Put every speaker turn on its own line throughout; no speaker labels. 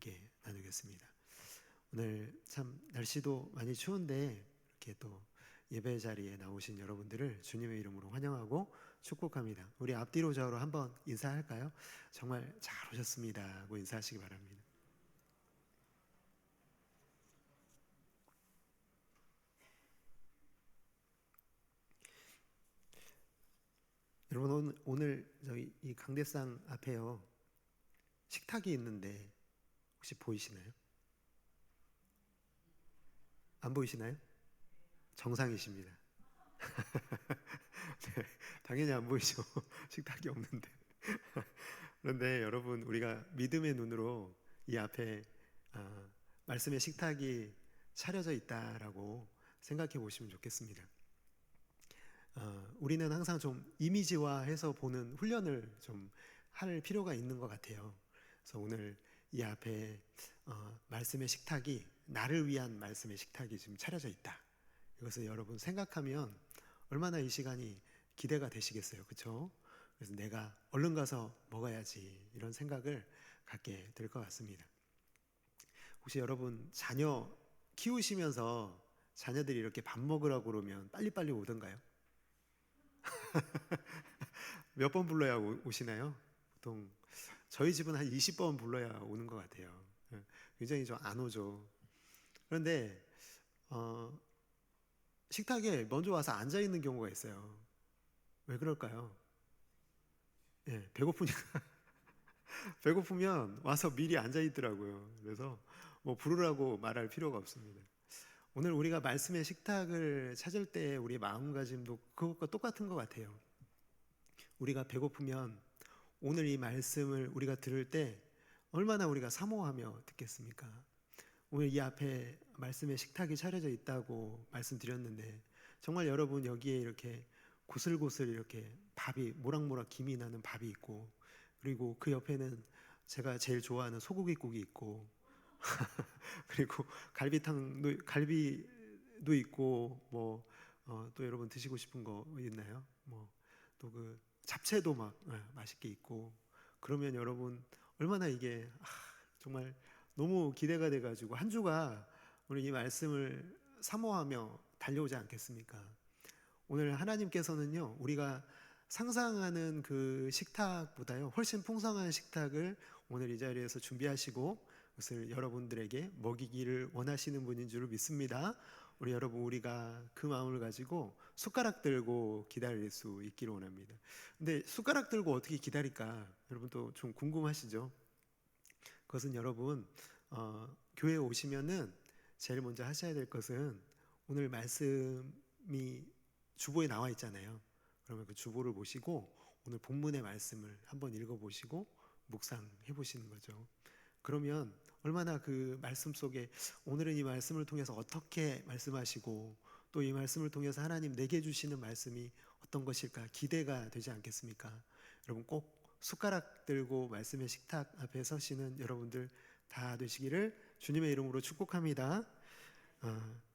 함께 나누겠습니다. 오늘 참 날씨도 많이 추운데 이렇게 또 예배 자리에 나오신 여러분들을 주님의 이름으로 환영하고 축복합니다. 우리 앞뒤로 좌우로 한번 인사할까요? 정말 잘 오셨습니다 하고 인사하시기 바랍니다. 여러분, 오늘 저희 이 강대상 앞에요 식탁이 있는데 혹시 보이시나요? 안 보이시나요? 정상이십니다. 네, 당연히 안 보이죠. 식탁이 없는데. 그런데 여러분, 우리가 믿음의 눈으로 이 앞에 말씀의 식탁이 차려져 있다라고 생각해 보시면 좋겠습니다. 우리는 항상 좀 이미지화해서 보는 훈련을 좀 할 필요가 있는 것 같아요. 그래서 오늘 이 앞에 말씀의 식탁이 나를 위한 말씀의 식탁이 지금 차려져 있다. 이것을 여러분 생각하면 얼마나 이 시간이 기대가 되시겠어요, 그렇죠? 그래서 내가 얼른 가서 먹어야지 이런 생각을 갖게 될 것 같습니다. 혹시 여러분 자녀 키우시면서 자녀들이 이렇게 밥 먹으라고 그러면 빨리빨리 오던가요? 몇 번 불러야 오시나요? 보통 저희 집은 한 20번 불러야 오는 것 같아요. 굉장히 좀 안 오죠. 그런데 식탁에 먼저 와서 앉아 있는 경우가 있어요. 왜 그럴까요? 예, 배고프니까. 배고프면 와서 미리 앉아 있더라고요. 그래서 뭐 부르라고 말할 필요가 없습니다. 오늘 우리가 말씀의 식탁을 찾을 때 우리 마음가짐도 그것과 똑같은 것 같아요. 우리가 배고프면 오늘 이 말씀을 우리가 들을 때 얼마나 우리가 사모하며 듣겠습니까? 오늘 이 앞에 말씀의 식탁이 차려져 있다고 말씀드렸는데 정말 여러분 여기에 이렇게 고슬고슬 이렇게 밥이 모락모락 김이 나는 밥이 있고 그리고 그 옆에는 제가 제일 좋아하는 소고기국이 있고 그리고 갈비도 있고 뭐 또 여러분 드시고 싶은 거 있나요? 뭐 또 그 잡채도 막 맛있게 있고 그러면 여러분 얼마나 이게 정말 너무 기대가 돼가지고 한 주가 우리 이 말씀을 사모하며 달려오지 않겠습니까? 오늘 하나님께서는요 우리가 상상하는 그 식탁보다요 훨씬 풍성한 식탁을 오늘 이 자리에서 준비하시고 그것을 여러분들에게 먹이기를 원하시는 분인 줄 믿습니다. 우리 여러분 우리가 그 마음을 가지고 숟가락 들고 기다릴 수 있기를 원합니다. 근데 숟가락 들고 어떻게 기다릴까? 여러분 또 좀 궁금하시죠? 그것은 여러분 교회에 오시면은 제일 먼저 하셔야 될 것은 오늘 말씀이 주보에 나와 있잖아요. 그러면 그 주보를 보시고 오늘 본문의 말씀을 한번 읽어보시고 묵상해 보시는 거죠. 그러면 얼마나 그 말씀 속에 오늘은 이 말씀을 통해서 어떻게 말씀하시고 또 이 말씀을 통해서 하나님 내게 주시는 말씀이 어떤 것일까 기대가 되지 않겠습니까? 여러분 꼭 숟가락 들고 말씀의 식탁 앞에 서시는 여러분들 다 되시기를 주님의 이름으로 축복합니다.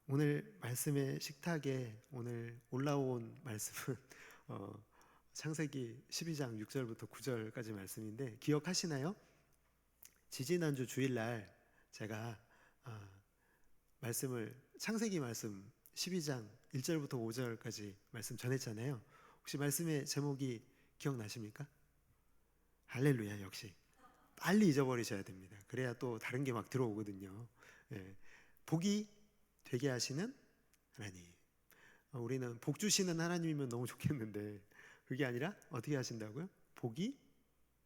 오늘 말씀의 식탁에 오늘 올라온 말씀은 창세기 12장 6절부터 9절까지 말씀인데 기억하시나요? 지지난주 주일날 제가 말씀을 창세기 말씀 12장 1절부터 5절까지 말씀 전했잖아요. 혹시 말씀의 제목이 기억나십니까? 할렐루야. 역시 빨리 잊어버리셔야 됩니다. 그래야 또 다른 게 막 들어오거든요. 예. 복이 되게 하시는 하나님. 우리는 복 주시는 하나님이면 너무 좋겠는데 그게 아니라 어떻게 하신다고요? 복이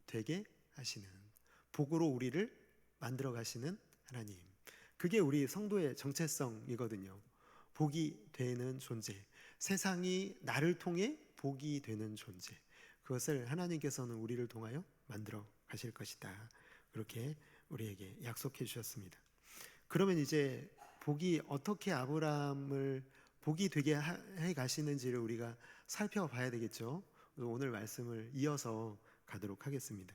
되게 하시는, 복으로 우리를 만들어 가시는 하나님. 그게 우리 성도의 정체성이거든요. 복이 되는 존재, 세상이 나를 통해 복이 되는 존재, 그것을 하나님께서는 우리를 통하여 만들어 가실 것이다. 그렇게 우리에게 약속해 주셨습니다. 그러면 이제 복이 어떻게 아브라함을 복이 되게 해 가시는지를 우리가 살펴봐야 되겠죠. 오늘 말씀을 이어서 가도록 하겠습니다.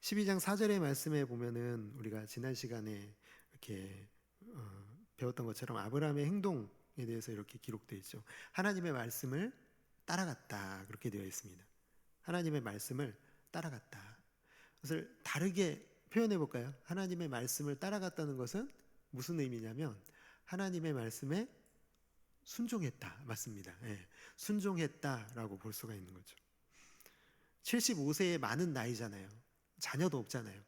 12장 4절의 말씀에 보면은 우리가 지난 시간에 이렇게 배웠던 것처럼 아브라함의 행동에 대해서 이렇게 기록되어 있죠. 하나님의 말씀을 따라갔다 그렇게 되어 있습니다. 하나님의 말씀을 따라갔다. 그것을 다르게 표현해 볼까요? 하나님의 말씀을 따라갔다는 것은 무슨 의미냐면 하나님의 말씀에 순종했다, 맞습니다. 예, 순종했다라고 볼 수가 있는 거죠. 75세의 많은 나이잖아요. 자녀도 없잖아요.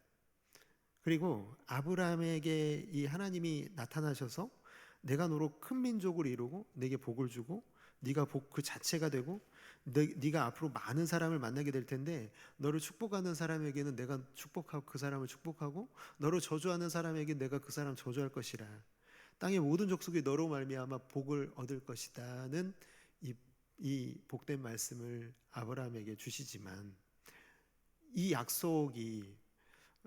그리고 아브라함에게 이 하나님이 나타나셔서 내가 너로 큰 민족을 이루고 내게 복을 주고 네가 복 그 자체가 되고 네가 앞으로 많은 사람을 만나게 될 텐데 너를 축복하는 사람에게는 내가 축복하고 그 사람을 축복하고 너를 저주하는 사람에게 내가 그 사람 저주할 것이라. 땅의 모든 족속이 너로 말미암아 복을 얻을 것이다는 이 복된 말씀을 아브라함에게 주시지만 이 약속이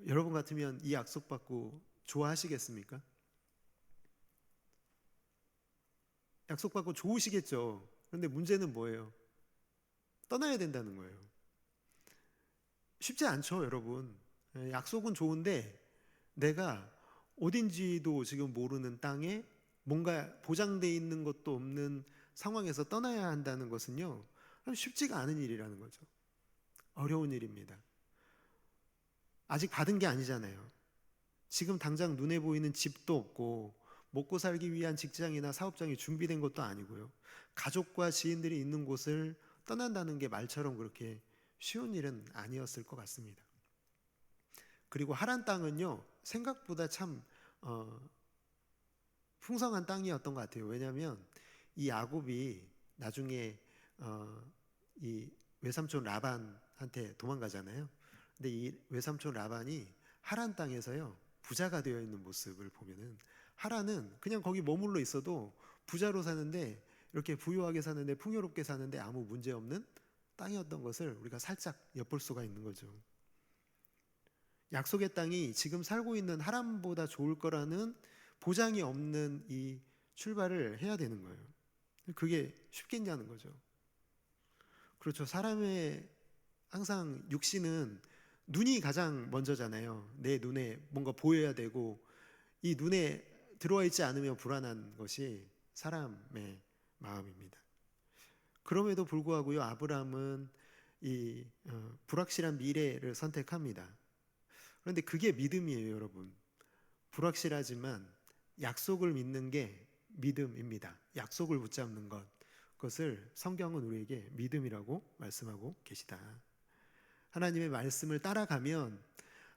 여러분 같으면 이 약속 받고 좋아하시겠습니까? 약속 받고 좋으시겠죠. 그런데 문제는 뭐예요? 떠나야 된다는 거예요. 쉽지 않죠, 여러분. 약속은 좋은데 내가 어딘지도 지금 모르는 땅에 뭔가 보장돼 있는 것도 없는 상황에서 떠나야 한다는 것은요, 쉽지가 않은 일이라는 거죠. 어려운 일입니다. 아직 받은 게 아니잖아요. 지금 당장 눈에 보이는 집도 없고 먹고 살기 위한 직장이나 사업장이 준비된 것도 아니고요. 가족과 지인들이 있는 곳을 떠난다는 게 말처럼 그렇게 쉬운 일은 아니었을 것 같습니다. 그리고 하란 땅은요, 생각보다 참 풍성한 땅이었던 것 같아요. 왜냐하면 이 야곱이 나중에 이 외삼촌 라반한테 도망가잖아요. 근데 이 외삼촌 라반이 하란 땅에서요 부자가 되어 있는 모습을 보면은 하란은 그냥 거기 머물러 있어도 부자로 사는데 이렇게 부유하게 사는데 풍요롭게 사는데 아무 문제 없는 땅이었던 것을 우리가 살짝 엿볼 수가 있는 거죠. 약속의 땅이 지금 살고 있는 하란보다 좋을 거라는 보장이 없는 이 출발을 해야 되는 거예요. 그게 쉽겠냐는 거죠. 그렇죠. 사람의 항상 육신은 눈이 가장 먼저잖아요. 내 눈에 뭔가 보여야 되고 이 눈에 들어와 있지 않으면 불안한 것이 사람의 마음입니다. 그럼에도 불구하고요, 아브라함은 이 불확실한 미래를 선택합니다. 그런데 그게 믿음이에요, 여러분. 불확실하지만 약속을 믿는 게 믿음입니다. 약속을 붙잡는 것. 그것을 성경은 우리에게 믿음이라고 말씀하고 계시다. 하나님의 말씀을 따라가면,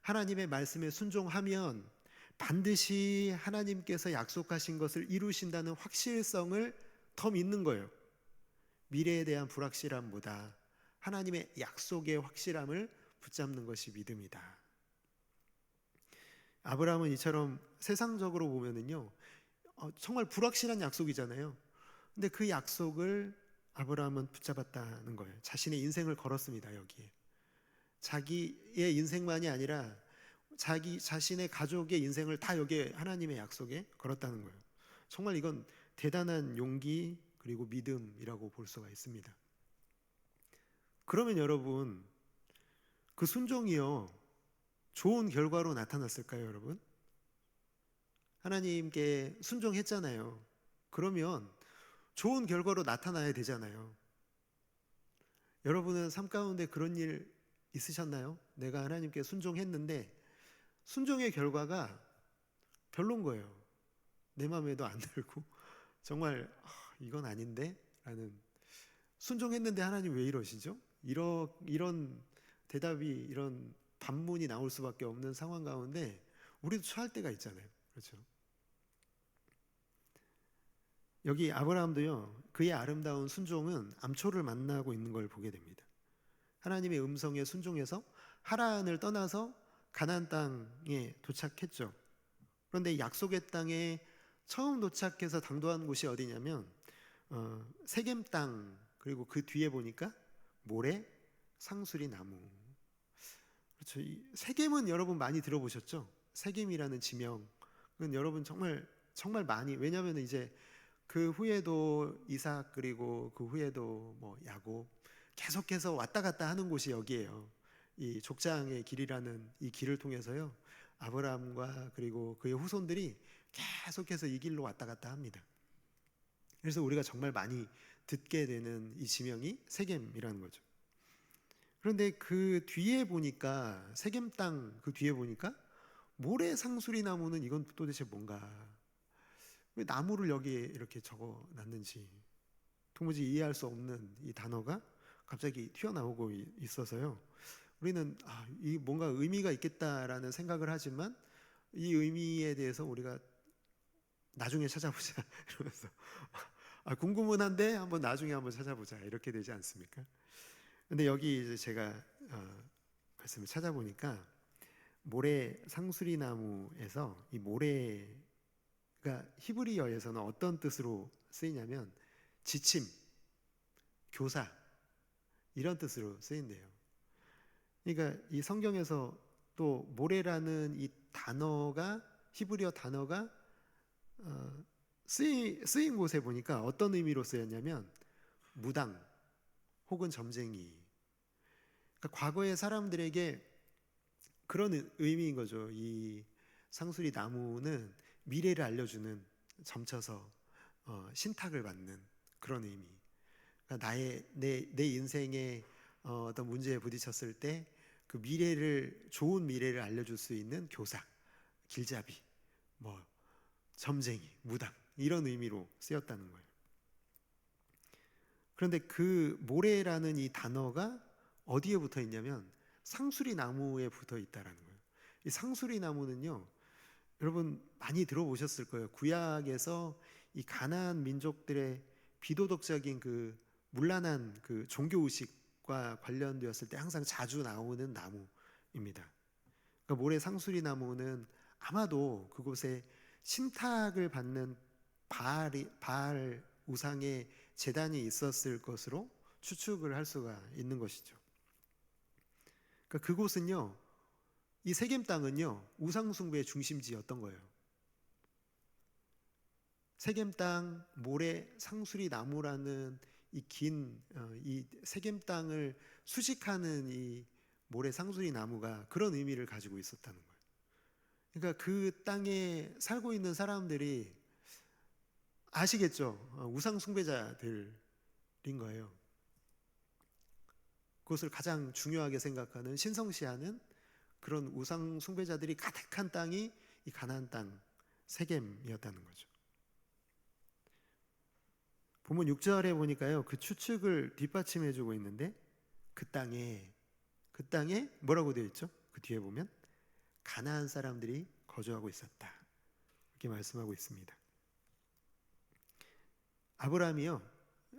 하나님의 말씀에 순종하면 반드시 하나님께서 약속하신 것을 이루신다는 확실성을 더 믿는 거예요. 미래에 대한 불확실함보다 하나님의 약속의 확실함을 붙잡는 것이 믿음이다. 아브라함은 이처럼 세상적으로 보면은요, 정말 불확실한 약속이잖아요. 근데 그 약속을 아브라함은 붙잡았다는 거예요. 자신의 인생을 걸었습니다, 여기에. 자기의 인생만이 아니라 자기 자신의 가족의 인생을 다 여기에 하나님의 약속에 걸었다는 거예요. 정말 이건 대단한 용기 그리고 믿음이라고 볼 수가 있습니다. 그러면 여러분, 그 순종이요, 좋은 결과로 나타났을까요, 여러분? 하나님께 순종했잖아요. 그러면 좋은 결과로 나타나야 되잖아요. 여러분은 삶 가운데 그런 일 있으셨나요? 내가 하나님께 순종했는데 순종의 결과가 별론 거예요. 내 마음에도 안 들고 정말 이건 아닌데? 라는, 순종했는데 하나님 왜 이러시죠? 이런 대답이, 이런 반문이 나올 수밖에 없는 상황 가운데 우리도 처할 때가 있잖아요. 그렇죠? 여기 아브라함도요, 그의 아름다운 순종은 암초를 만나고 있는 걸 보게 됩니다. 하나님의 음성에 순종해서 하란을 떠나서 가나안 땅에 도착했죠. 그런데 약속의 땅에 처음 도착해서 당도한 곳이 어디냐면 세겜 땅, 그리고 그 뒤에 보니까 모래, 상수리 나무. 그렇죠. 이 세겜은 여러분 많이 들어보셨죠? 세겜이라는 지명. 그건 여러분 정말 정말 많이, 왜냐하면 이제 그 후에도 이삭, 그리고 그 후에도 뭐 야곱 계속해서 왔다 갔다 하는 곳이 여기예요. 이 족장의 길이라는 이 길을 통해서요, 아브라함과 그리고 그의 후손들이 계속해서 이 길로 왔다 갔다 합니다. 그래서 우리가 정말 많이 듣게 되는 이 지명이 세겜이라는 거죠. 그런데 그 뒤에 보니까, 세겜 땅 그 뒤에 보니까 모래 상수리 나무는 이건 도대체 뭔가? 왜 나무를 여기에 이렇게 적어 놨는지 도무지 이해할 수 없는 이 단어가 갑자기 튀어나오고 있어서요. 우리는 이 뭔가 의미가 있겠다라는 생각을 하지만 이 의미에 대해서 우리가 나중에 찾아보자 이러면서 궁금은 한데 한번 나중에 한번 찾아보자 이렇게 되지 않습니까? 근데 여기 이제 제가 말씀을 찾아보니까 모래 상수리 나무에서 이 모래가 히브리어에서는 어떤 뜻으로 쓰이냐면 지침, 교사 이런 뜻으로 쓰인대요. 그러니까 이 성경에서 또 모래라는 이 단어가 히브리어 단어가 쓰인 곳에 보니까 어떤 의미로 쓰였냐면 무당 혹은 점쟁이. 그러니까 과거의 사람들에게 그런 의미인 거죠. 이 상수리 나무는 미래를 알려주는, 점쳐서 신탁을 받는 그런 의미. 그러니까 내 인생에 어떤 문제에 부딪혔을 때 그 좋은 미래를 알려줄 수 있는 교사, 길잡이, 뭐 점쟁이, 무당 이런 의미로 쓰였다는 거예요. 그런데 그 모래라는 이 단어가 어디에 붙어 있냐면 상수리 나무에 붙어 있다라는 거예요. 이 상수리 나무는요, 여러분 많이 들어보셨을 거예요. 구약에서 이 가나안 민족들의 비도덕적인 그 문란한 그 종교 의식과 관련되었을 때 항상 자주 나오는 나무입니다. 그러니까 모래 상수리 나무는 아마도 그곳에 신탁을 받는 바알 우상의 제단이 있었을 것으로 추측을 할 수가 있는 것이죠. 그러니까 그곳은요, 이 세겜 땅은요 우상 숭배의 중심지였던 거예요. 세겜 땅 모래 상수리 나무라는 이 세겜 땅을 수식하는 이 모래 상수리 나무가 그런 의미를 가지고 있었다는 거예요. 그러니까 그 땅에 살고 있는 사람들이 아시겠죠? 우상 숭배자들인 거예요. 그것을 가장 중요하게 생각하는, 신성시하는 그런 우상 숭배자들이 가득한 땅이 이 가나안 땅 세겜이었다는 거죠. 본문 6절에 보니까요, 그 추측을 뒷받침해주고 있는데 그 땅에 뭐라고 되어 있죠? 그 뒤에 보면 가나안 사람들이 거주하고 있었다 이렇게 말씀하고 있습니다. 아브라함이요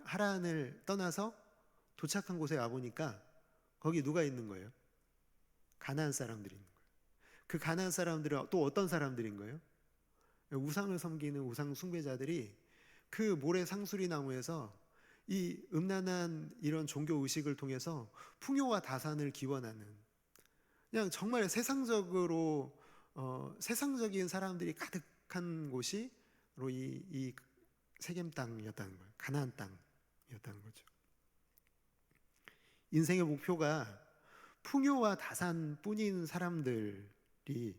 하란을 떠나서 도착한 곳에 와보니까 거기 누가 있는 거예요? 가나안 사람들이 있는 거예요. 그 가나안 사람들은 또 어떤 사람들인 거예요? 우상을 섬기는 우상 숭배자들이 그 모래 상수리 나무에서 이 음란한 이런 종교 의식을 통해서 풍요와 다산을 기원하는, 그냥 정말 세상적인 사람들이 가득한 곳이 바로 이 세겜 땅이었다는 거예요. 가나안 땅이었다는 거죠. 인생의 목표가 풍요와 다산뿐인 사람들이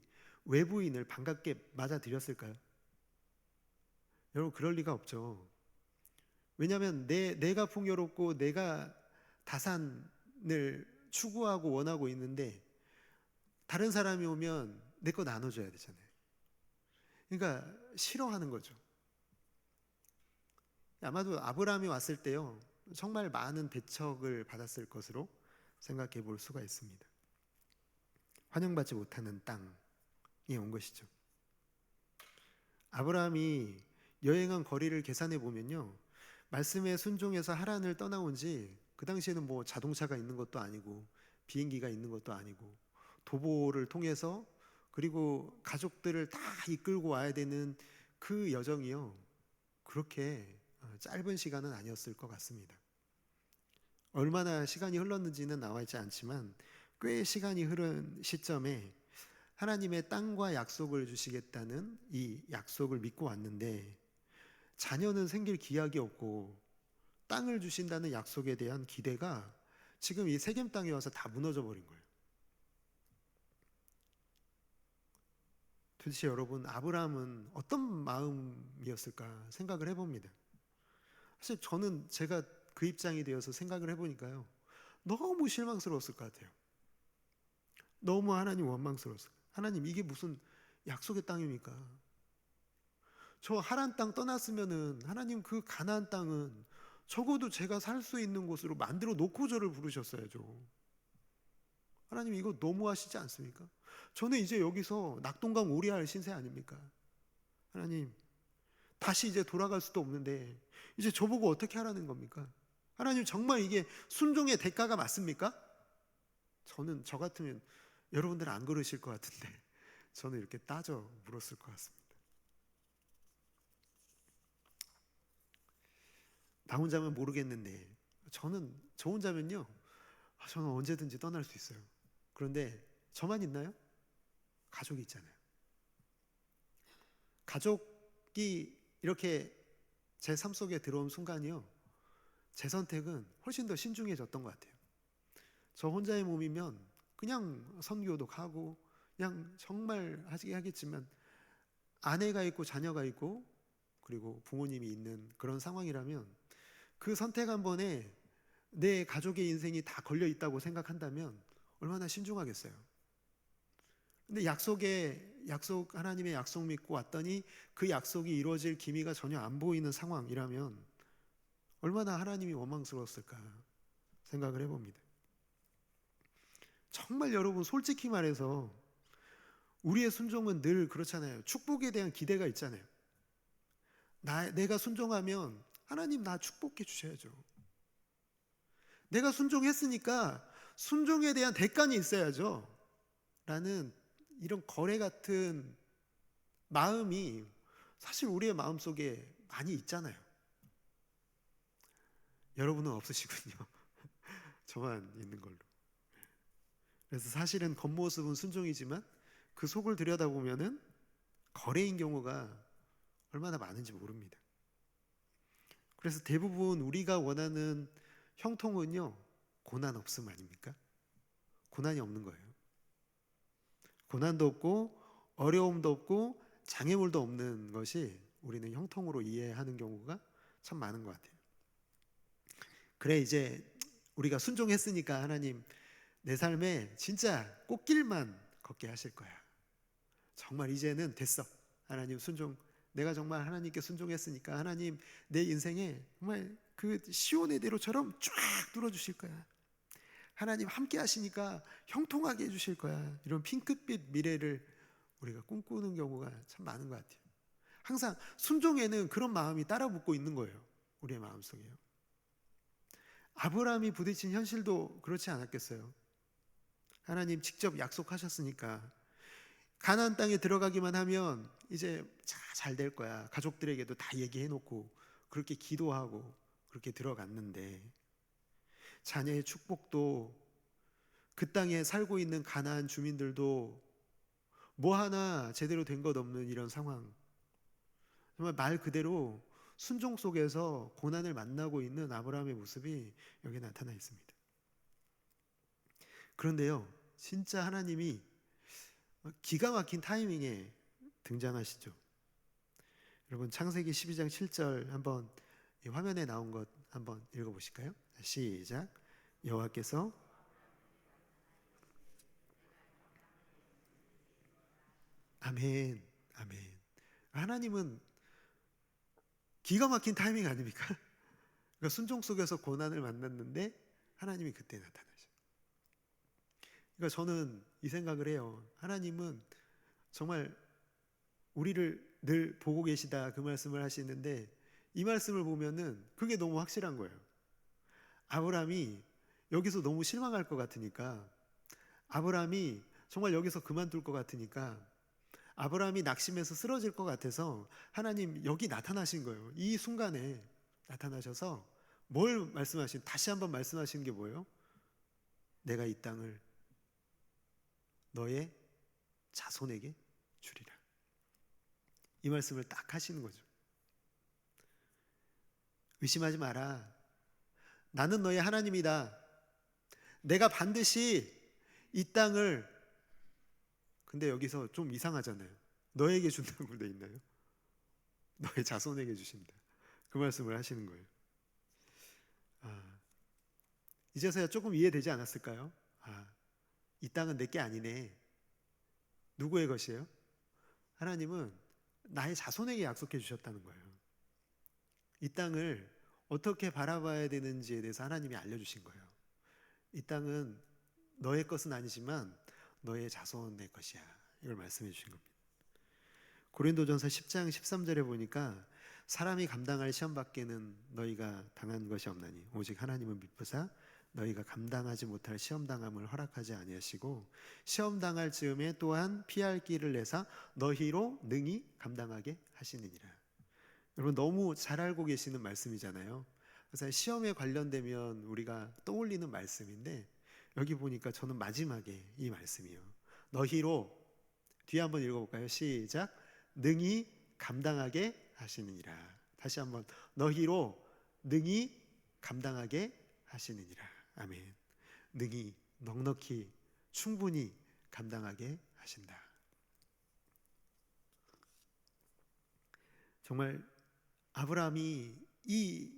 외부인을 반갑게 맞아들였을까요? 여러분 그럴 리가 없죠. 왜냐하면 내가 풍요롭고 내가 다산을 추구하고 원하고 있는데 다른 사람이 오면 내 거 나눠줘야 되잖아요. 그러니까 싫어하는 거죠. 아마도 아브라함이 왔을 때요 정말 많은 배척을 받았을 것으로 생각해 볼 수가 있습니다. 환영받지 못하는 땅에 온 것이죠. 아브라함이 여행한 거리를 계산해 보면요, 말씀에 순종해서 하란을 떠나온 지 그 당시에는 뭐 자동차가 있는 것도 아니고 비행기가 있는 것도 아니고 도보를 통해서 그리고 가족들을 다 이끌고 와야 되는 그 여정이요 그렇게 짧은 시간은 아니었을 것 같습니다. 얼마나 시간이 흘렀는지는 나와 있지 않지만 꽤 시간이 흐른 시점에 하나님의 땅과 약속을 주시겠다는 이 약속을 믿고 왔는데 자녀는 생길 기약이 없고 땅을 주신다는 약속에 대한 기대가 지금 이 세겜 땅에 와서 다 무너져 버린 거예요. 도대체 여러분 아브라함은 어떤 마음이었을까 생각을 해봅니다. 사실 저는 제가 그 입장이 되어서 생각을 해보니까요 너무 실망스러웠을 것 같아요. 너무 하나님 원망스러웠어요. 하나님, 이게 무슨 약속의 땅입니까? 저 하란 땅 떠났으면은 하나님, 그 가나안 땅은 적어도 제가 살 수 있는 곳으로 만들어 놓고 저를 부르셨어야죠. 하나님, 이거 너무하시지 않습니까? 저는 이제 여기서 낙동강 오리알 신세 아닙니까? 하나님, 다시 이제 돌아갈 수도 없는데 이제 저보고 어떻게 하라는 겁니까? 하나님, 정말 이게 순종의 대가가 맞습니까? 저 같으면 여러분들은 안 그러실 것 같은데 저는 이렇게 따져 물었을 것 같습니다. 나 혼자면 모르겠는데 저 혼자면요, 저는 언제든지 떠날 수 있어요. 그런데 저만 있나요? 가족이 있잖아요. 가족이 이렇게 제 삶 속에 들어온 순간이요, 제 선택은 훨씬 더 신중해졌던 것 같아요. 저 혼자의 몸이면 그냥 선교도 가고 그냥 정말 하겠지만, 아내가 있고 자녀가 있고 그리고 부모님이 있는 그런 상황이라면 그 선택 한 번에 내 가족의 인생이 다 걸려 있다고 생각한다면 얼마나 신중하겠어요. 근데 하나님의 약속 믿고 왔더니 그 약속이 이루어질 기미가 전혀 안 보이는 상황이라면 얼마나 하나님이 원망스러웠을까 생각을 해봅니다. 정말 여러분, 솔직히 말해서 우리의 순종은 늘 그렇잖아요. 축복에 대한 기대가 있잖아요. 내가 순종하면 하나님 나 축복해 주셔야죠. 내가 순종했으니까 순종에 대한 대가는 있어야죠 라는 이런 거래 같은 마음이 사실 우리의 마음속에 많이 있잖아요. 여러분은 없으시군요. 저만 있는 걸로. 그래서 사실은 겉모습은 순종이지만 그 속을 들여다보면은 거래인 경우가 얼마나 많은지 모릅니다. 그래서 대부분 우리가 원하는 형통은요, 고난 없음 아닙니까? 고난이 없는 거예요. 고난도 없고 어려움도 없고 장애물도 없는 것이 우리는 형통으로 이해하는 경우가 참 많은 것 같아요. 그래, 이제 우리가 순종했으니까 하나님, 내 삶에 진짜 꽃길만 걷게 하실 거야. 정말 이제는 됐어. 하나님, 내가 정말 하나님께 순종했으니까 하나님, 내 인생에 정말 그 시온의 대로처럼 쫙 뚫어주실 거야. 하나님 함께 하시니까 형통하게 해주실 거야. 이런 핑크빛 미래를 우리가 꿈꾸는 경우가 참 많은 것 같아요. 항상 순종에는 그런 마음이 따라붙고 있는 거예요. 우리의 마음속에요. 아브라함이 부딪힌 현실도 그렇지 않았겠어요? 하나님 직접 약속하셨으니까 가나안 땅에 들어가기만 하면 이제 잘 될 거야. 가족들에게도 다 얘기해놓고 그렇게 기도하고 그렇게 들어갔는데, 자녀의 축복도, 그 땅에 살고 있는 가나안 주민들도 뭐 하나 제대로 된 것 없는 이런 상황, 정말 말 그대로 순종 속에서 고난을 만나고 있는 아브라함의 모습이 여기 나타나 있습니다. 그런데요, 진짜 하나님이 기가 막힌 타이밍에 등장하시죠. 여러분, 창세기 12장 7절 한번 화면에 나온 것 한번 읽어보실까요? 시작. 여호와께서 아멘, 아멘. 하나님은 기가 막힌 타이밍 아닙니까? 그러니까 순종 속에서 고난을 만났는데 하나님이 그때 나타나셔. 그러니까 저는 이 생각을 해요. 하나님은 정말 우리를 늘 보고 계시다, 그 말씀을 하시는데 이 말씀을 보면은 그게 너무 확실한 거예요. 아브라함이 여기서 너무 실망할 것 같으니까, 아브라함이 정말 여기서 그만둘 것 같으니까, 아브라함이 낙심해서 쓰러질 것 같아서 하나님 여기 나타나신 거예요. 이 순간에 나타나셔서 다시 한번 말씀하시는 게 뭐예요? 내가 이 땅을 너의 자손에게 주리라. 이 말씀을 딱 하시는 거죠. 의심하지 마라. 나는 너의 하나님이다. 내가 반드시 이 땅을, 근데 여기서 좀 이상하잖아요. 너에게 준다고 돼 있나요? 너의 자손에게 주신다. 그 말씀을 하시는 거예요. 이제서야 조금 이해되지 않았을까요? 이 땅은 내게 아니네. 누구의 것이에요? 하나님은 나의 자손에게 약속해 주셨다는 거예요. 이 땅을 어떻게 바라봐야 되는지에 대해서 하나님이 알려주신 거예요. 이 땅은 너의 것은 아니지만 너의 자손의 것이야. 이걸 말씀해 주신 겁니다. 고린도전서 10장 13절에 보니까 사람이 감당할 시험 밖에는 너희가 당한 것이 없나니 오직 하나님은 미쁘사 너희가 감당하지 못할 시험 당함을 허락하지 아니하시고 시험 당할 즈음에 또한 피할 길을 내사 너희로 능히 감당하게 하시느니라. 여러분 너무 잘 알고 계시는 말씀이잖아요. 그래서 시험에 관련되면 우리가 떠올리는 말씀인데 여기 보니까 저는 마지막에 이 말씀이요. 너희로 뒤에 한번 읽어볼까요? 시작. 능히 감당하게 하시느니라. 다시 한번 너희로 능히 감당하게 하시느니라. 아멘. 능히 넉넉히 충분히 감당하게 하신다. 정말 아브라함이 이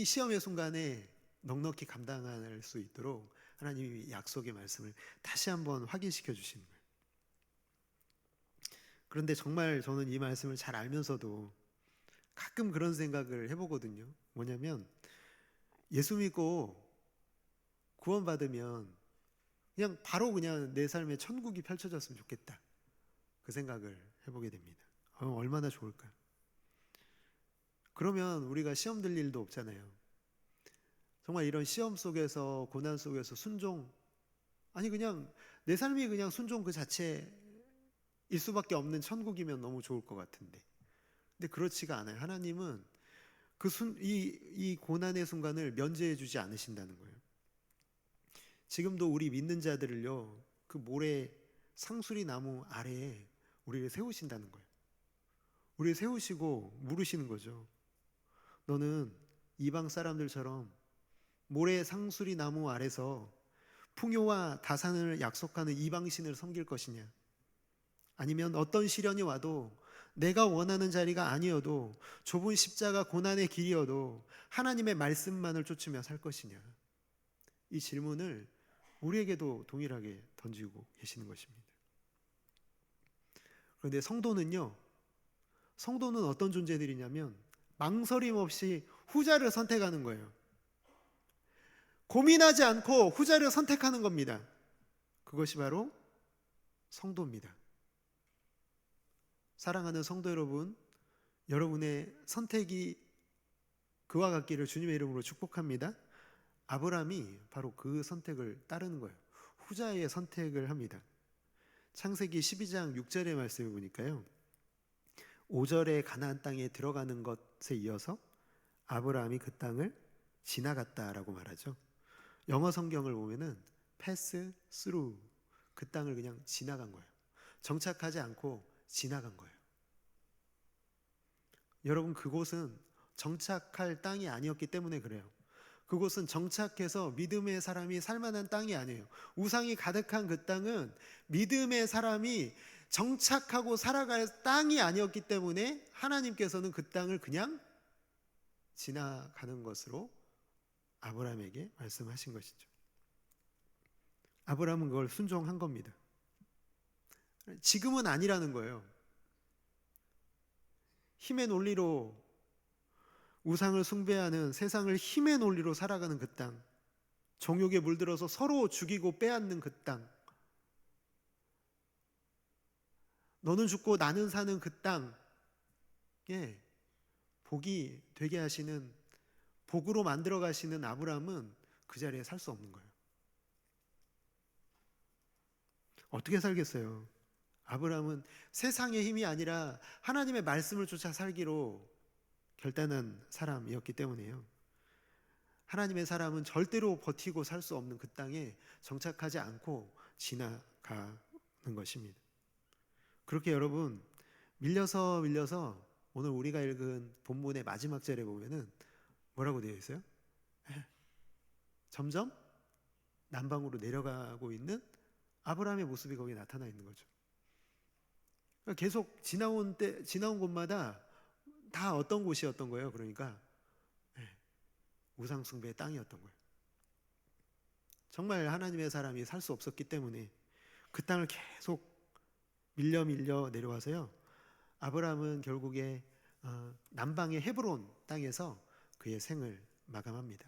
시험의 순간에 넉넉히 감당할 수 있도록 하나님이 약속의 말씀을 다시 한번 확인시켜 주시는 거예요. 그런데 정말 저는 이 말씀을 잘 알면서도 가끔 그런 생각을 해보거든요. 뭐냐면 예수 믿고 구원받으면 그냥 바로 그냥 내 삶에 천국이 펼쳐졌으면 좋겠다. 그 생각을 해보게 됩니다. 얼마나 좋을까요? 그러면 우리가 시험 들 일도 없잖아요. 정말 이런 시험 속에서 고난 속에서 순종, 아니 그냥 내 삶이 그냥 순종 그 자체일 수밖에 없는 천국이면 너무 좋을 것 같은데, 근데 그렇지가 않아요. 하나님은 이 고난의 순간을 면제해 주지 않으신다는 거예요. 지금도 우리 믿는 자들을요, 그 모래 상수리 나무 아래에 우리를 세우신다는 거예요. 우리를 세우시고 물으시는 거죠. 너는 이방 사람들처럼 모래 상수리 나무 아래서 풍요와 다산을 약속하는 이방신을 섬길 것이냐, 아니면 어떤 시련이 와도 내가 원하는 자리가 아니어도 좁은 십자가 고난의 길이어도 하나님의 말씀만을 쫓으며 살 것이냐. 이 질문을 우리에게도 동일하게 던지고 계시는 것입니다. 그런데 성도는 어떤 존재들이냐면 망설임 없이 후자를 선택하는 거예요. 고민하지 않고 후자를 선택하는 겁니다. 그것이 바로 성도입니다. 사랑하는 성도 여러분, 여러분의 선택이 그와 같기를 주님의 이름으로 축복합니다. 아브라함이 바로 그 선택을 따르는 거예요. 후자의 선택을 합니다. 창세기 12장 6절의 말씀을 보니까요, 5절에 가나안 땅에 들어가는 것에 이어서 아브라함이 그 땅을 지나갔다라고 말하죠. 영어 성경을 보면은 pass through, 그 땅을 그냥 지나간 거예요. 정착하지 않고 지나간 거예요. 여러분, 그곳은 정착할 땅이 아니었기 때문에 그래요. 그곳은 정착해서 믿음의 사람이 살만한 땅이 아니에요. 우상이 가득한 그 땅은 믿음의 사람이 정착하고 살아갈 땅이 아니었기 때문에 하나님께서는 그 땅을 그냥 지나가는 것으로 아브라함에게 말씀하신 것이죠. 아브라함은 그걸 순종한 겁니다. 지금은 아니라는 거예요. 힘의 논리로 우상을 숭배하는, 세상을 힘의 논리로 살아가는 그 땅, 정욕에 물들어서 서로 죽이고 빼앗는 그 땅, 너는 죽고 나는 사는 그 땅에 복이 되게 하시는, 복으로 만들어 가시는 아브라함은 그 자리에 살 수 없는 거예요. 어떻게 살겠어요? 아브라함은 세상의 힘이 아니라 하나님의 말씀을 쫓아 살기로 결단한 사람이었기 때문에요. 하나님의 사람은 절대로 버티고 살 수 없는 그 땅에 정착하지 않고 지나가는 것입니다. 그렇게 여러분, 밀려서 오늘 우리가 읽은 본문의 마지막 절에 보면은 뭐라고 되어 있어요? 점점 남방으로 내려가고 있는 아브라함의 모습이 거기에 나타나 있는 거죠. 계속 지나온 곳마다 다 어떤 곳이었던 거예요? 그러니까 우상 숭배의 땅이었던 거예요. 정말 하나님의 사람이 살 수 없었기 때문에 그 땅을 계속 밀려 내려와서요. 아브라함은 결국에 남방의 헤브론 땅에서 그의 생을 마감합니다.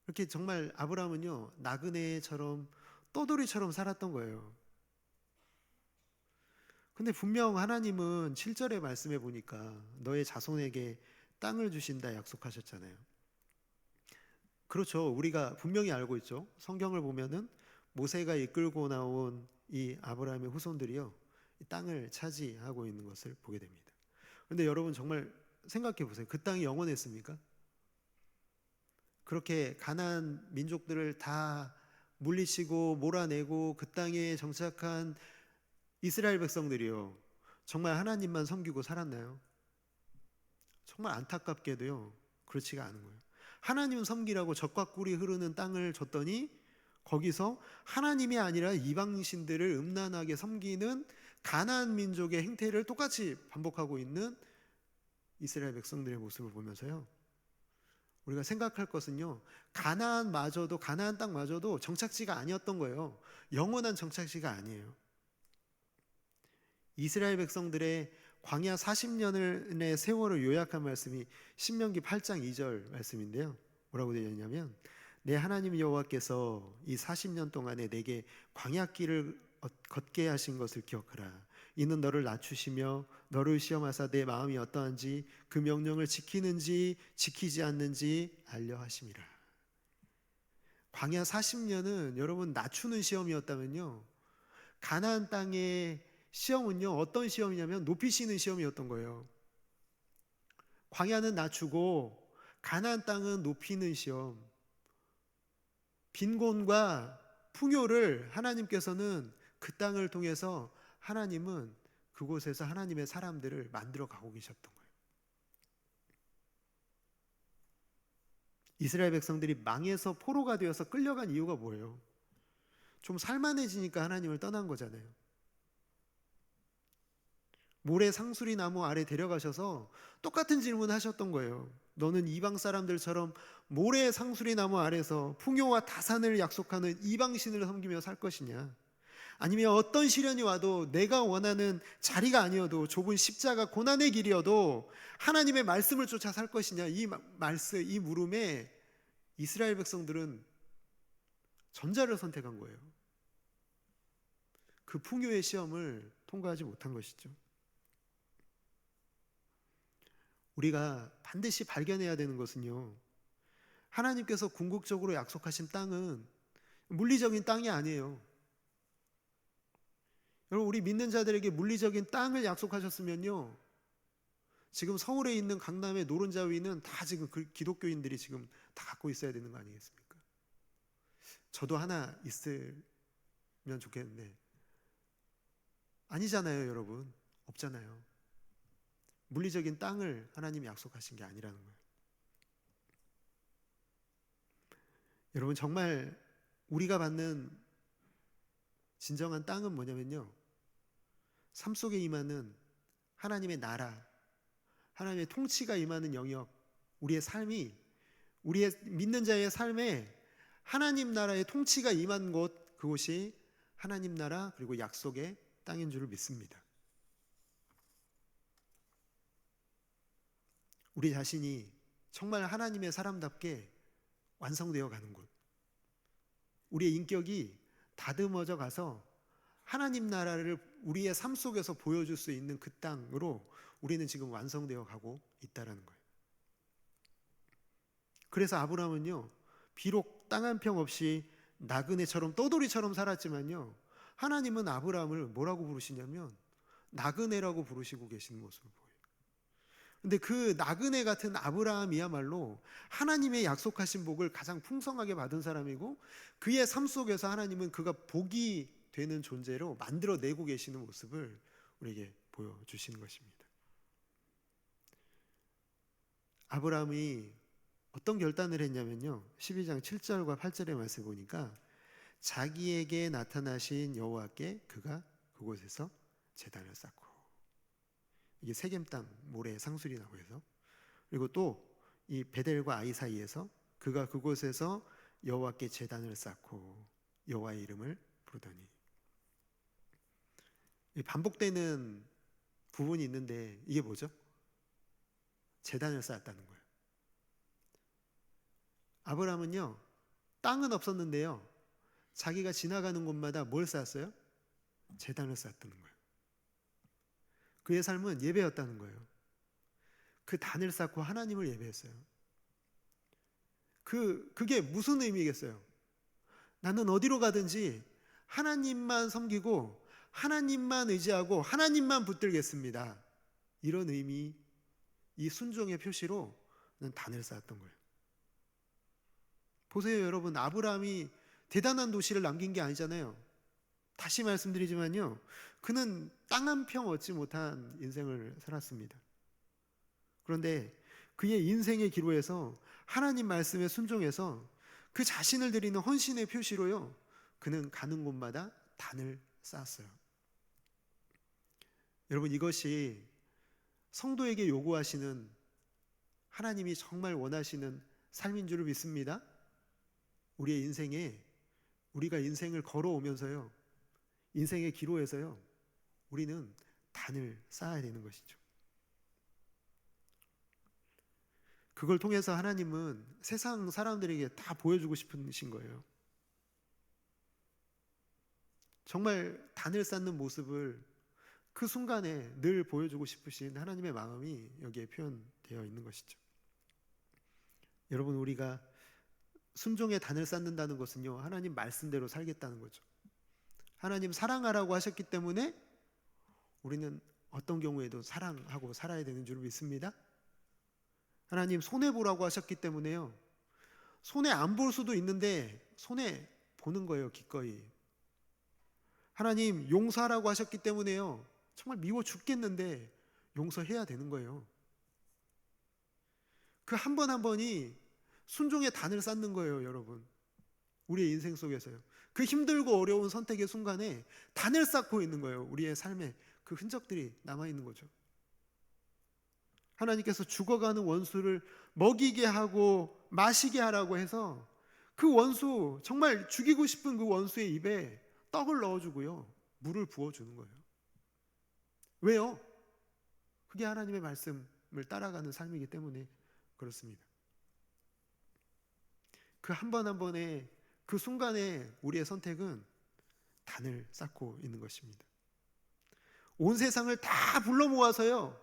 이렇게 정말 아브라함은요, 나그네처럼 떠돌이처럼 살았던 거예요. 근데 분명 하나님은 7절의 말씀에 보니까 너의 자손에게 땅을 주신다 약속하셨잖아요. 그렇죠. 우리가 분명히 알고 있죠. 성경을 보면은 모세가 이끌고 나온 이 아브라함의 후손들이요, 이 땅을 차지하고 있는 것을 보게 됩니다. 그런데 여러분 정말 생각해 보세요. 그 땅이 영원했습니까? 그렇게 가나안 민족들을 다 물리치고 몰아내고 그 땅에 정착한 이스라엘 백성들이요, 정말 하나님만 섬기고 살았나요? 정말 안타깝게도요, 그렇지가 않은 거예요. 하나님 섬기라고 젖과 꿀이 흐르는 땅을 줬더니 거기서 하나님이 아니라 이방신들을 음란하게 섬기는 가나안 민족의 행태를 똑같이 반복하고 있는 이스라엘 백성들의 모습을 보면서요, 우리가 생각할 것은요, 가나안 땅마저도 정착지가 아니었던 거예요. 영원한 정착지가 아니에요. 이스라엘 백성들의 광야 40년의 세월을 요약한 말씀이 신명기 8장 2절 말씀인데요. 뭐라고 되어 있냐면, 내 하나님 여호와께서 이 40년 동안에 내게 광야길을 걷게 하신 것을 기억하라. 이는 너를 낮추시며 너를 시험하사 내 마음이 어떠한지 그 명령을 지키는지 지키지 않는지 알려 하심이라. 광야 40년은 여러분 낮추는 시험이었다면요, 가나안 땅의 시험은요, 어떤 시험이냐면 높이시는 시험이었던 거예요. 광야는 낮추고 가나안 땅은 높이는 시험. 빈곤과 풍요를 하나님께서는 그 땅을 통해서 하나님은 그곳에서 하나님의 사람들을 만들어 가고 계셨던 거예요. 이스라엘 백성들이 망해서 포로가 되어서 끌려간 이유가 뭐예요? 좀 살만해지니까 하나님을 떠난 거잖아요. 모래 상수리 나무 아래 데려가셔서 똑같은 질문 하셨던 거예요. 너는 이방 사람들처럼 모래 상수리 나무 아래서 풍요와 다산을 약속하는 이방신을 섬기며 살 것이냐? 아니면 어떤 시련이 와도 내가 원하는 자리가 아니어도 좁은 십자가 고난의 길이어도 하나님의 말씀을 쫓아 살 것이냐? 이 물음에 이스라엘 백성들은 전자를 선택한 거예요. 그 풍요의 시험을 통과하지 못한 것이죠. 우리가 반드시 발견해야 되는 것은요, 하나님께서 궁극적으로 약속하신 땅은 물리적인 땅이 아니에요. 여러분, 우리 믿는 자들에게 물리적인 땅을 약속하셨으면요, 지금 서울에 있는 강남의 노른자 위는 다 지금 기독교인들이 지금 다 갖고 있어야 되는 거 아니겠습니까? 저도 하나 있으면 좋겠는데 아니잖아요, 여러분. 없잖아요. 물리적인 땅을 하나님이 약속하신 게 아니라는 거예요. 여러분, 정말 우리가 받는 진정한 땅은 뭐냐면요, 삶 속에 임하는 하나님의 나라, 하나님의 통치가 임하는 영역, 우리의 삶이, 우리의 믿는 자의 삶에 하나님 나라의 통치가 임한 곳, 그곳이 하나님 나라 그리고 약속의 땅인 줄을 믿습니다. 우리 자신이 정말 하나님의 사람답게 완성되어 가는 곳, 우리의 인격이 다듬어져 가서 하나님 나라를 우리의 삶 속에서 보여줄 수 있는 그 땅으로 우리는 지금 완성되어 가고 있다는 거예요. 그래서 아브라함은요, 비록 땅 한 평 없이 나그네처럼 떠돌이처럼 살았지만요, 하나님은 아브라함을 뭐라고 부르시냐면 나그네라고 부르시고 계시는 모습을 보여요. 근데 그 나그네 같은 아브라함이야말로 하나님의 약속하신 복을 가장 풍성하게 받은 사람이고, 그의 삶 속에서 하나님은 그가 복이 되는 존재로 만들어내고 계시는 모습을 우리에게 보여주시는 것입니다. 아브라함이 어떤 결단을 했냐면요, 12장 7절과 8절의 말씀을 보니까 자기에게 나타나신 여호와께 그가 그곳에서 제단을 쌓고, 이게 세겜 땅 모래 상수리라고 해서, 그리고 또 이 베델과 아이 사이에서 그가 그곳에서 여호와께 제단을 쌓고 여호와의 이름을 부르더니, 반복되는 부분이 있는데 이게 뭐죠? 제단을 쌓았다는 거예요. 아브라함은요, 땅은 없었는데요, 자기가 지나가는 곳마다 뭘 쌓았어요? 제단을 쌓았다는 거예요. 그의 삶은 예배였다는 거예요. 그 단을 쌓고 하나님을 예배했어요. 그게 무슨 의미겠어요? 나는 어디로 가든지 하나님만 섬기고 하나님만 의지하고 하나님만 붙들겠습니다. 이런 의미, 이 순종의 표시로 단을 쌓았던 거예요. 보세요, 여러분. 아브라함이 대단한 도시를 남긴 게 아니잖아요. 다시 말씀드리지만요, 그는 땅 한 평 얻지 못한 인생을 살았습니다. 그런데 그의 인생의 기로에서 하나님 말씀에 순종해서 그 자신을 드리는 헌신의 표시로요, 그는 가는 곳마다 단을 쌓았어요. 여러분, 이것이 성도에게 요구하시는, 하나님이 정말 원하시는 삶인 줄 믿습니다. 우리의 인생에, 우리가 인생을 걸어오면서요, 인생의 기로에서요, 우리는 단을 쌓아야 되는 것이죠. 그걸 통해서 하나님은 세상 사람들에게 다 보여주고 싶으신 거예요. 정말 단을 쌓는 모습을 그 순간에 늘 보여주고 싶으신 하나님의 마음이 여기에 표현되어 있는 것이죠. 여러분, 우리가 순종의 단을 쌓는다는 것은요, 하나님 말씀대로 살겠다는 거죠. 하나님 사랑하라고 하셨기 때문에 우리는 어떤 경우에도 사랑하고 살아야 되는 줄 믿습니다. 하나님 손해보라고 하셨기 때문에요, 손해 안 볼 수도 있는데 손해 보는 거예요, 기꺼이. 하나님 용서하라고 하셨기 때문에요, 정말 미워 죽겠는데 용서해야 되는 거예요. 그 한 번 한 번이 순종의 단을 쌓는 거예요, 여러분. 우리의 인생 속에서요, 그 힘들고 어려운 선택의 순간에 단을 쌓고 있는 거예요. 우리의 삶에 그 흔적들이 남아있는 거죠. 하나님께서 죽어가는 원수를 먹이게 하고 마시게 하라고 해서 그 원수, 정말 죽이고 싶은 그 원수의 입에 떡을 넣어주고요, 물을 부어주는 거예요. 왜요? 그게 하나님의 말씀을 따라가는 삶이기 때문에 그렇습니다. 그 한 번 한 번의 그 순간에 우리의 선택은 단을 쌓고 있는 것입니다. 온 세상을 다 불러 모아서요,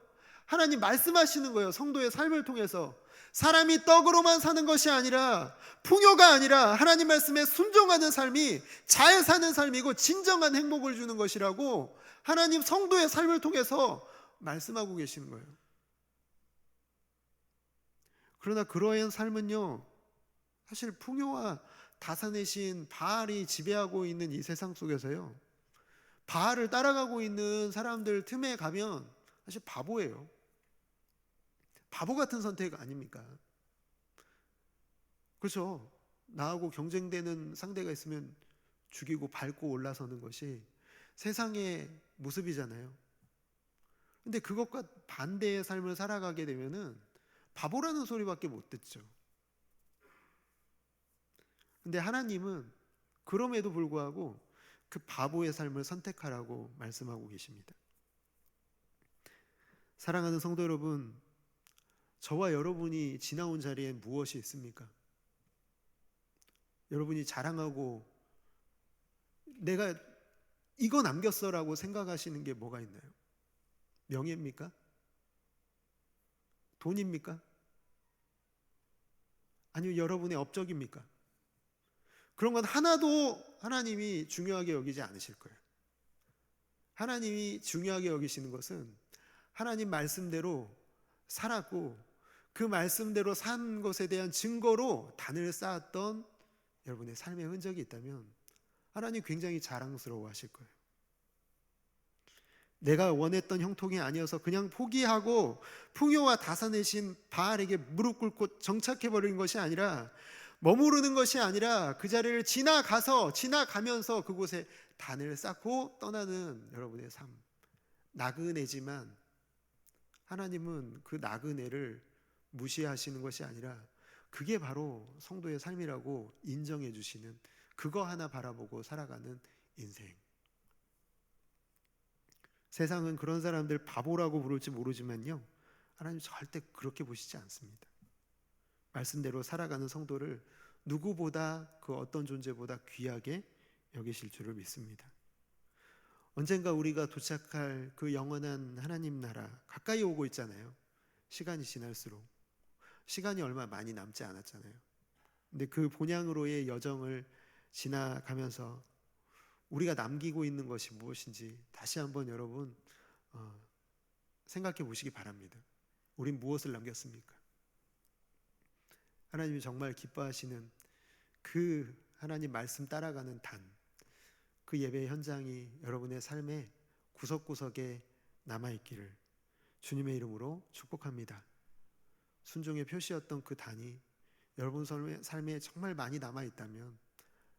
하나님 말씀하시는 거예요. 성도의 삶을 통해서 사람이 떡으로만 사는 것이 아니라, 풍요가 아니라 하나님 말씀에 순종하는 삶이 잘 사는 삶이고 진정한 행복을 주는 것이라고 하나님 성도의 삶을 통해서 말씀하고 계시는 거예요. 그러나 그러한 삶은요, 사실 풍요와 다산의 신 바알이 지배하고 있는 이 세상 속에서요, 바알을 따라가고 있는 사람들 틈에 가면 사실 바보예요. 바보 같은 선택 아닙니까? 그렇죠? 나하고 경쟁되는 상대가 있으면 죽이고 밟고 올라서는 것이 세상의 모습이잖아요. 근데 그것과 반대의 삶을 살아가게 되면은 바보라는 소리밖에 못 듣죠. 근데 하나님은 그럼에도 불구하고 그 바보의 삶을 선택하라고 말씀하고 계십니다. 사랑하는 성도 여러분, 저와 여러분이 지나온 자리에 무엇이 있습니까? 여러분이 자랑하고 내가 이거 남겼어라고 생각하시는 게 뭐가 있나요? 명예입니까? 돈입니까? 아니면 여러분의 업적입니까? 그런 건 하나도 하나님이 중요하게 여기지 않으실 거예요. 하나님이 중요하게 여기시는 것은 하나님 말씀대로 살았고 그 말씀대로 산 것에 대한 증거로 단을 쌓았던 여러분의 삶의 흔적이 있다면 하나님 굉장히 자랑스러워 하실 거예요. 내가 원했던 형통이 아니어서 그냥 포기하고 풍요와 다산의 신 바알에게 무릎 꿇고 정착해버린 것이 아니라, 머무르는 것이 아니라 그 자리를 지나가면서 그곳에 단을 쌓고 떠나는 여러분의 삶. 나그네지만 하나님은 그 나그네를 무시하시는 것이 아니라 그게 바로 성도의 삶이라고 인정해 주시는, 그거 하나 바라보고 살아가는 인생. 세상은 그런 사람들 바보라고 부를지 모르지만요, 하나님 절대 그렇게 보시지 않습니다. 말씀대로 살아가는 성도를 누구보다 그 어떤 존재보다 귀하게 여기실 줄을 믿습니다. 언젠가 우리가 도착할 그 영원한 하나님 나라 가까이 오고 있잖아요. 시간이 지날수록 시간이 얼마 많이 남지 않았잖아요. 근데 그 본향으로의 여정을 지나가면서 우리가 남기고 있는 것이 무엇인지 다시 한번 여러분 생각해 보시기 바랍니다. 우린 무엇을 남겼습니까? 하나님이 정말 기뻐하시는 그 하나님 말씀 따라가는 그 예배 현장이 여러분의 삶의 구석구석에 남아있기를 주님의 이름으로 축복합니다. 순종의 표시였던 그 단이 여러분 삶에 정말 많이 남아있다면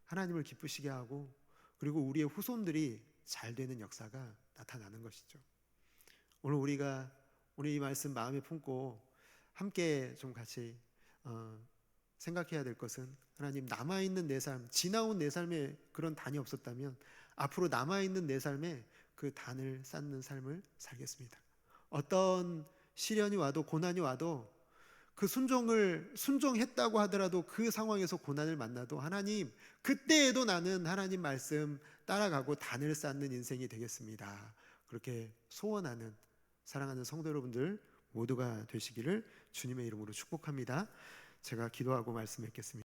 하나님을 기쁘시게 하고 그리고 우리의 후손들이 잘 되는 역사가 나타나는 것이죠. 오늘 우리가 이 말씀 마음에 품고 함께 좀 같이 생각해야 될 것은 하나님, 남아있는 내 삶, 지나온 내 삶에 그런 단이 없었다면 앞으로 남아있는 내 삶에 그 단을 쌓는 삶을 살겠습니다. 어떤 시련이 와도 고난이 와도 그 순종했다고 하더라도 그 상황에서 고난을 만나도 하나님, 그때에도 나는 하나님 말씀 따라가고 단을 쌓는 인생이 되겠습니다. 그렇게 소원하는 사랑하는 성도 여러분들 모두가 되시기를 주님의 이름으로 축복합니다. 제가 기도하고 말씀 맺겠습니다.